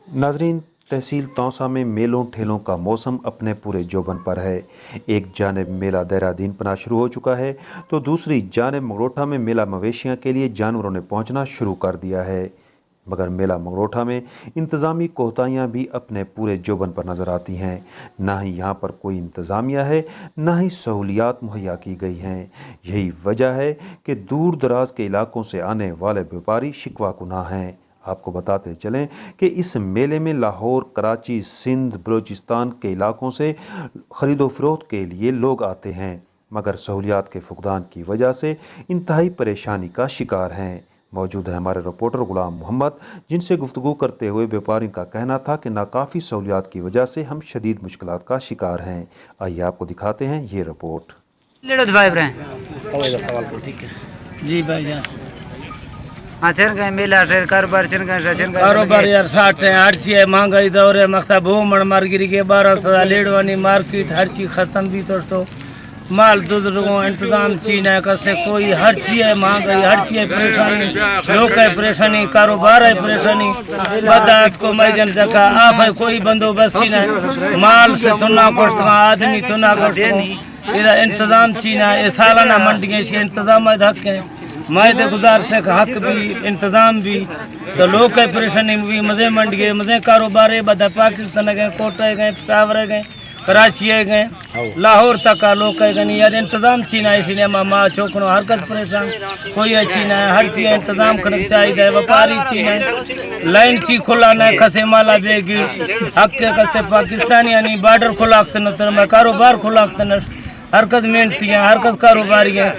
नाजरीन, तहसील तौसा में मेलों ठेलों का मौसम अपने पूरे जोबन पर है। एक जानिब मेला देहरादून पना शुरू हो चुका है तो दूसरी जानिब मंगरोठा में मेला मवेशियां के लिए जानवरों ने पहुंचना शुरू कर दिया है। मगर मेला मंगरोठा में इंतज़ामी कोताहियाँ भी अपने पूरे जोबन पर नज़र आती हैं। ना ही यहाँ पर कोई इंतज़ामिया है, ना ही सहूलियात मुहैया की गई हैं। यही वजह है कि दूर दराज के इलाकों से आने वाले व्यापारी शिकवा कुनाह हैं। आपको बताते चलें कि इस मेले में लाहौर, कराची, सिंध, बलूचिस्तान के इलाकों से ख़रीदो फरोख्त के लिए लोग आते हैं, मगर सहूलियात के फुकदान की वजह से इंतहाई परेशानी का शिकार हैं। मौजूद है हमारे रिपोर्टर गुलाम मोहम्मद, जिनसे गुफ्तगू करते हुए व्यापारियों का कहना था कि नाकाफ़ी सहूलियात की वजह से हम शदीद मुश्किलात का शिकार हैं। आइए आपको दिखाते हैं ये रिपोर्ट। जी भाई जान मेला कारोबार यार 60 है, हर चीज है, महंगाई दौर है, मख्ता भूमण मारगिरी के 1200 लेडवानी मार्केट हर चीज खत्म भी तो माल दूध इंतजाम चीन है कसते कोई हर चीज है, महंगाई हर चीज है, परेशानी लोग है, परेशानी कारोबार है, परेशानी बदात को मैजन जगह आप है, कोई बंदोबस्त नहीं है, माल से तुना कोष्ट आदमी तुना कोष्ट इधर इंतजाम चीन है। ये सालाना मंडियों के इंतजाम हक है, मायदे गुजारिश का हक भी इंतजाम भी तो लोग का परेशानी भी मज़े मंड गए, मज़े कारोबार है, बदा पाकिस्तान गए, कोटा गए, पेशावर गए, कराची गए, लाहौर तक का लोग कह गए यार इंतजाम चीना है, इसलिए माँ छोकनो हर कस परेशान कोई है चीना है, हर चीज़ इंतजाम करने चाहिए। व्यापारी चीन है, लाइन ची खुला न खसे माला बेगी हक के कस्ते पाकिस्तानी यानी बॉर्डर खुला न कारोबार खुला न हर कस मेहनती है, हर कस कारोबारी है।